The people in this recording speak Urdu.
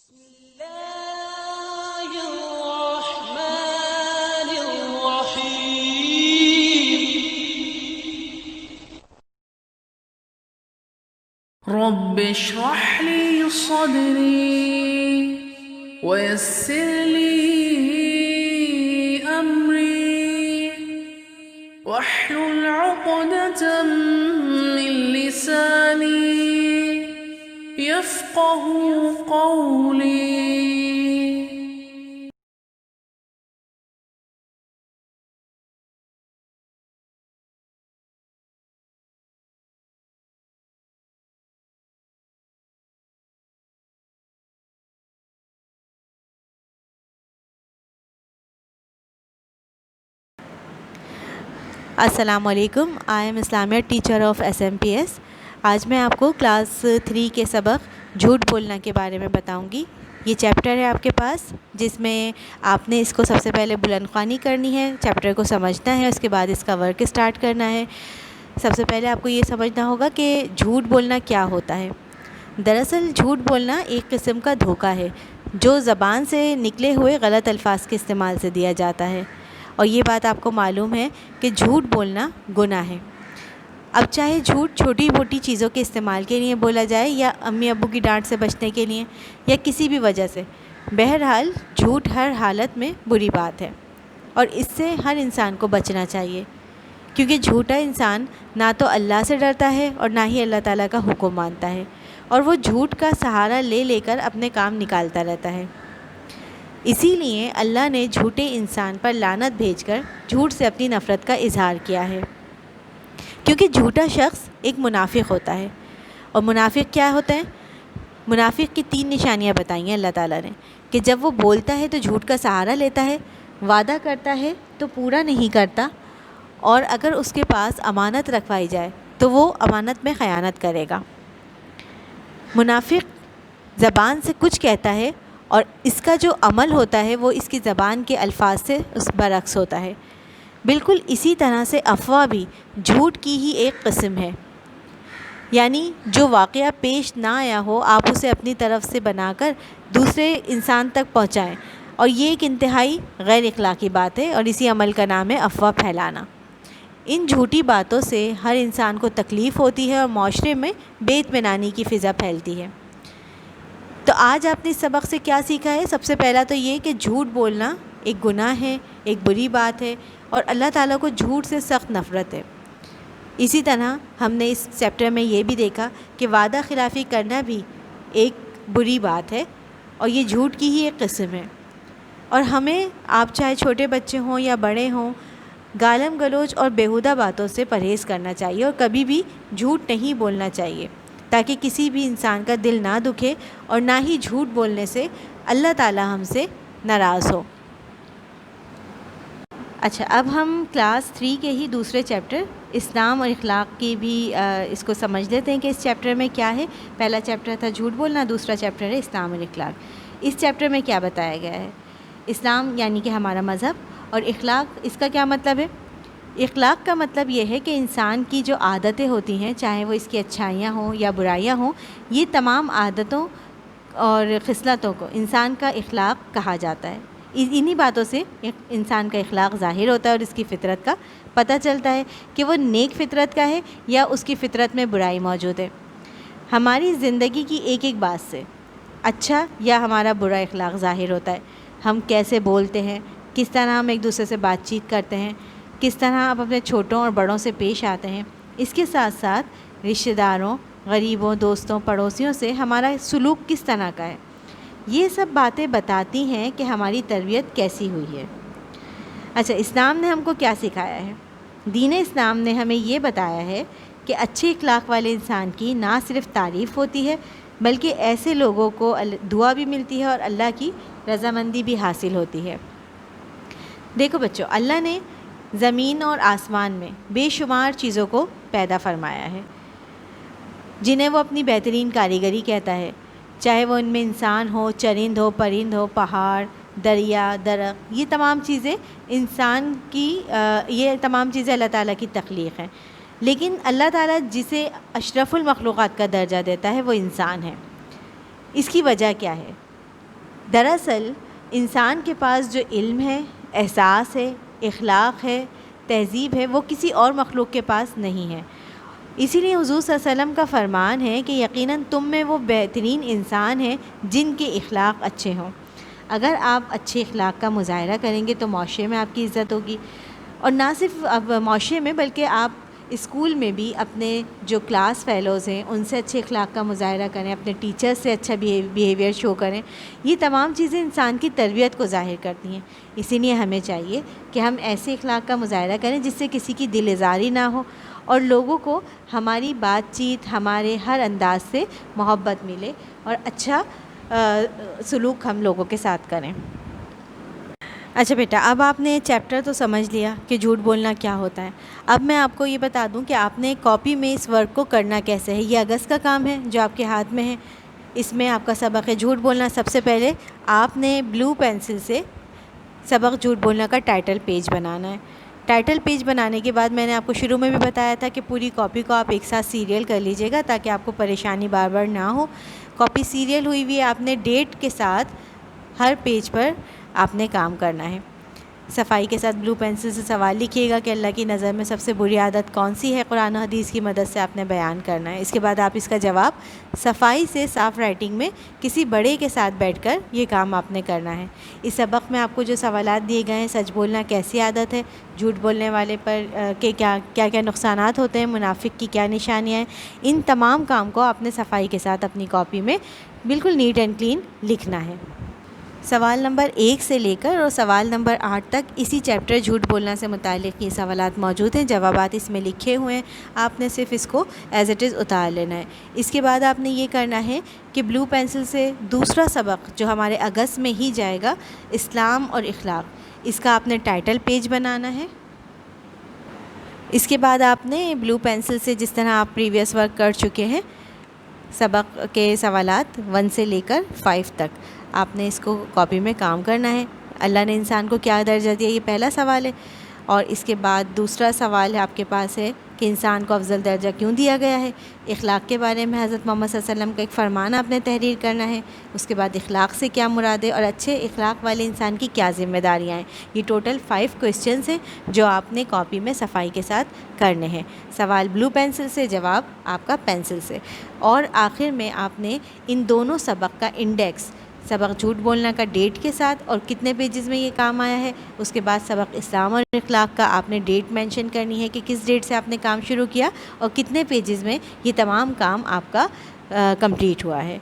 بسم الله الرحمن الرحيم رب اشرح لي صدري ويسر لي أمري واحلل عقدة من لساني يفقه قولي. السلام علیکم. I am Islamia teacher of SMPS. آج میں آپ کو کلاس 3 کے سبق جھوٹ بولنا کے بارے میں بتاؤں گی. یہ چیپٹر ہے آپ کے پاس، جس میں آپ نے اس کو سب سے پہلے بلند خوانی کرنی ہے، چیپٹر کو سمجھنا ہے، اس کے بعد اس کا ورک اسٹارٹ کرنا ہے. سب سے پہلے آپ کو یہ سمجھنا ہوگا کہ جھوٹ بولنا کیا ہوتا ہے. دراصل جھوٹ بولنا ایک قسم کا دھوکہ ہے جو زبان سے نکلے ہوئے غلط الفاظ کے استعمال سے دیا جاتا ہے. اور یہ بات آپ کو معلوم ہے کہ جھوٹ بولنا گناہ ہے. اب چاہے جھوٹ چھوٹی موٹی چیزوں کے استعمال کے لیے بولا جائے، یا امی ابو کی ڈانٹ سے بچنے کے لیے، یا کسی بھی وجہ سے، بہرحال جھوٹ ہر حالت میں بری بات ہے اور اس سے ہر انسان کو بچنا چاہیے، کیونکہ جھوٹا انسان نہ تو اللہ سے ڈرتا ہے اور نہ ہی اللہ تعالیٰ کا حکم مانتا ہے، اور وہ جھوٹ کا سہارا لے لے کر اپنے کام نکالتا رہتا ہے. اسی لیے اللہ نے جھوٹے انسان پر لعنت بھیج کر جھوٹ سے اپنی نفرت کا اظہار کیا ہے، کیونکہ جھوٹا شخص ایک منافق ہوتا ہے. اور منافق کیا ہوتا ہے؟ منافق کی 3 نشانیاں بتائی ہیں اللہ تعالیٰ نے، کہ جب وہ بولتا ہے تو جھوٹ کا سہارا لیتا ہے، وعدہ کرتا ہے تو پورا نہیں کرتا، اور اگر اس کے پاس امانت رکھوائی جائے تو وہ امانت میں خیانت کرے گا. منافق زبان سے کچھ کہتا ہے اور اس کا جو عمل ہوتا ہے وہ اس کی زبان کے الفاظ سے اس برعکس ہوتا ہے. بالکل اسی طرح سے افواہ بھی جھوٹ کی ہی ایک قسم ہے. یعنی جو واقعہ پیش نہ آیا ہو، آپ اسے اپنی طرف سے بنا کر دوسرے انسان تک پہنچائیں، اور یہ ایک انتہائی غیر اخلاقی بات ہے، اور اسی عمل کا نام ہے افواہ پھیلانا. ان جھوٹی باتوں سے ہر انسان کو تکلیف ہوتی ہے اور معاشرے میں بے اطمینانی کی فضا پھیلتی ہے. تو آج آپ نے اس سبق سے کیا سیکھا ہے؟ سب سے پہلا تو یہ کہ جھوٹ بولنا ایک گناہ ہے، ایک بری بات ہے، اور اللہ تعالیٰ کو جھوٹ سے سخت نفرت ہے. اسی طرح ہم نے اس چیپٹر میں یہ بھی دیکھا کہ وعدہ خلافی کرنا بھی ایک بری بات ہے، اور یہ جھوٹ کی ہی ایک قسم ہے. اور ہمیں، آپ چاہے چھوٹے بچے ہوں یا بڑے ہوں، گالم گلوچ اور بیہودہ باتوں سے پرہیز کرنا چاہیے، اور کبھی بھی جھوٹ نہیں بولنا چاہیے، تاکہ کسی بھی انسان کا دل نہ دکھے، اور نہ ہی جھوٹ بولنے سے اللہ تعالیٰ ہم سے ناراض ہو. اچھا، اب ہم کلاس 3 کے ہی دوسرے چیپٹر اسلام اور اخلاق کی بھی اس کو سمجھ لیتے ہیں کہ اس چیپٹر میں کیا ہے. پہلا چیپٹر تھا جھوٹ بولنا، دوسرا چیپٹر ہے اسلام اور اخلاق. اس چیپٹر میں کیا بتایا گیا ہے؟ اسلام یعنی کہ ہمارا مذہب، اور اخلاق اس کا کیا مطلب ہے؟ اخلاق کا مطلب یہ ہے کہ انسان کی جو عادتیں ہوتی ہیں، چاہے وہ اس کی اچھائیاں ہوں یا برائیاں ہوں، یہ تمام عادتوں اور خصلتوں کو انسان کا اخلاق کہا جاتا ہے. انہی باتوں سے انسان کا اخلاق ظاہر ہوتا ہے، اور اس کی فطرت کا پتہ چلتا ہے کہ وہ نیک فطرت کا ہے یا اس کی فطرت میں برائی موجود ہے. ہماری زندگی کی ایک ایک بات سے اچھا یا ہمارا برا اخلاق ظاہر ہوتا ہے. ہم کیسے بولتے ہیں، کس طرح ہم ایک دوسرے سے بات چیت کرتے ہیں، کس طرح آپ اپنے چھوٹوں اور بڑوں سے پیش آتے ہیں. اس کے ساتھ ساتھ رشتہ داروں، غریبوں، دوستوں، پڑوسیوں سے ہمارا سلوک کس طرح کا ہے. یہ سب باتیں بتاتی ہیں کہ ہماری تربیت کیسی ہوئی ہے. اچھا، اسلام نے ہم کو کیا سکھایا ہے؟ دین اسلام نے ہمیں یہ بتایا ہے کہ اچھے اخلاق والے انسان کی نہ صرف تعریف ہوتی ہے، بلکہ ایسے لوگوں کو دعا بھی ملتی ہے اور اللہ کی رضامندی بھی حاصل ہوتی ہے. دیکھو بچوں، اللہ نے زمین اور آسمان میں بے شمار چیزوں کو پیدا فرمایا ہے، جنہیں وہ اپنی بہترین کاریگری کہتا ہے. چاہے وہ ان میں انسان ہو، چرند ہو، پرند ہو، پہاڑ، دریا، درخت، یہ تمام چیزیں انسان کی یہ تمام چیزیں اللہ تعالیٰ کی تخلیق ہیں. لیکن اللہ تعالیٰ جسے اشرف المخلوقات کا درجہ دیتا ہے وہ انسان ہے. اس کی وجہ کیا ہے؟ دراصل انسان کے پاس جو علم ہے، احساس ہے، اخلاق ہے، تہذیب ہے، وہ کسی اور مخلوق کے پاس نہیں ہے۔ اسی لیے حضور صلی اللہ علیہ وسلم کا فرمان ہے کہ یقیناً تم میں وہ بہترین انسان ہیں جن کے اخلاق اچھے ہوں۔ اگر آپ اچھے اخلاق کا مظاہرہ کریں گے تو معاشرے میں آپ کی عزت ہوگی، اور نہ صرف اب معاشرے میں بلکہ آپ اسکول میں بھی اپنے جو کلاس فیلوز ہیں ان سے اچھے اخلاق کا مظاہرہ کریں، اپنے ٹیچر سے اچھا بیہیویئر شو کریں۔ یہ تمام چیزیں انسان کی تربیت کو ظاہر کرتی ہیں۔ اسی لیے ہمیں چاہیے کہ ہم ایسے اخلاق کا مظاہرہ کریں جس سے کسی کی دل آزاری نہ ہو اور لوگوں کو ہماری بات چیت، ہمارے ہر انداز سے محبت ملے اور اچھا سلوک ہم لوگوں کے ساتھ کریں۔ اچھا بیٹا، اب آپ نے چیپٹر تو سمجھ لیا کہ جھوٹ بولنا کیا ہوتا ہے۔ اب میں آپ کو یہ بتا دوں کہ آپ نے کاپی میں اس ورک کو کرنا کیسے ہے۔ یہ اگست کا کام ہے جو آپ کے ہاتھ میں ہے۔ اس میں آپ کا سبق ہے جھوٹ بولنا۔ سب سے پہلے آپ نے بلو پینسل سے سبق جھوٹ بولنا کا ٹائٹل پیج بنانا ہے۔ ٹائٹل پیج بنانے کے بعد میں نے آپ کو شروع میں بھی بتایا تھا کہ پوری کاپی کو آپ ایک ساتھ سیریل کر لیجیے گا تاکہ آپ کو پریشانی بار بار نہ ہو۔ کاپی سیریل ہوئی ہوئی ہے، آپ نے ڈیٹ کے ساتھ ہر پیج پر آپ نے کام کرنا ہے۔ صفائی کے ساتھ بلو پینسل سے سوال لکھیے گا کہ اللہ کی نظر میں سب سے بری عادت کون سی ہے، قرآن و حدیث کی مدد سے آپ نے بیان کرنا ہے۔ اس کے بعد آپ اس کا جواب صفائی سے صاف رائٹنگ میں کسی بڑے کے ساتھ بیٹھ کر یہ کام آپ نے کرنا ہے۔ اس سبق میں آپ کو جو سوالات دیے گئے ہیں، سچ بولنا کیسی عادت ہے، جھوٹ بولنے والے پر کے کیا کیا نقصانات ہوتے ہیں، منافق کی کیا نشانیاں ہیں، ان تمام کام کو آپ نے صفائی کے ساتھ اپنی کاپی میں بالکل نیٹ اینڈ کلین لکھنا ہے۔ سوال نمبر 1 سے لے کر اور سوال نمبر 8 تک اسی چیپٹر جھوٹ بولنا سے متعلق یہ سوالات موجود ہیں، جوابات اس میں لکھے ہوئے ہیں، آپ نے صرف اس کو ایز اٹ از اتار لینا ہے۔ اس کے بعد آپ نے یہ کرنا ہے کہ بلو پینسل سے دوسرا سبق جو ہمارے اگست میں ہی جائے گا، اسلام اور اخلاق، اس کا آپ نے ٹائٹل پیج بنانا ہے۔ اس کے بعد آپ نے بلو پینسل سے جس طرح آپ پریویس ورک کر چکے ہیں، سبق کے سوالات 1 سے لے کر 5 تک آپ نے اس کو کاپی میں کام کرنا ہے۔ اللہ نے انسان کو کیا درجہ دیا، یہ پہلا سوال ہے، اور اس کے بعد دوسرا سوال ہے آپ کے پاس ہے کہ انسان کو افضل درجہ کیوں دیا گیا ہے۔ اخلاق کے بارے میں حضرت محمد صلی اللہ علیہ وسلم کا ایک فرمان آپ نے تحریر کرنا ہے۔ اس کے بعد اخلاق سے کیا مراد ہے اور اچھے اخلاق والے انسان کی کیا ذمہ داریاں ہیں۔ یہ ٹوٹل 5 کویسچنز ہیں جو آپ نے کاپی میں صفائی کے ساتھ کرنے ہیں۔ سوال بلو پینسل سے، جواب آپ کا پینسل سے، اور آخر میں آپ نے ان دونوں سبق کا انڈیکس، سبق جھوٹ بولنا کا ڈیٹ کے ساتھ اور کتنے پیجز میں یہ کام آیا ہے، اس کے بعد سبق اسلام اور اخلاق کا آپ نے ڈیٹ مینشن کرنی ہے کہ کس ڈیٹ سے آپ نے کام شروع کیا اور کتنے پیجز میں یہ تمام کام آپ کا کمپلیٹ ہوا ہے۔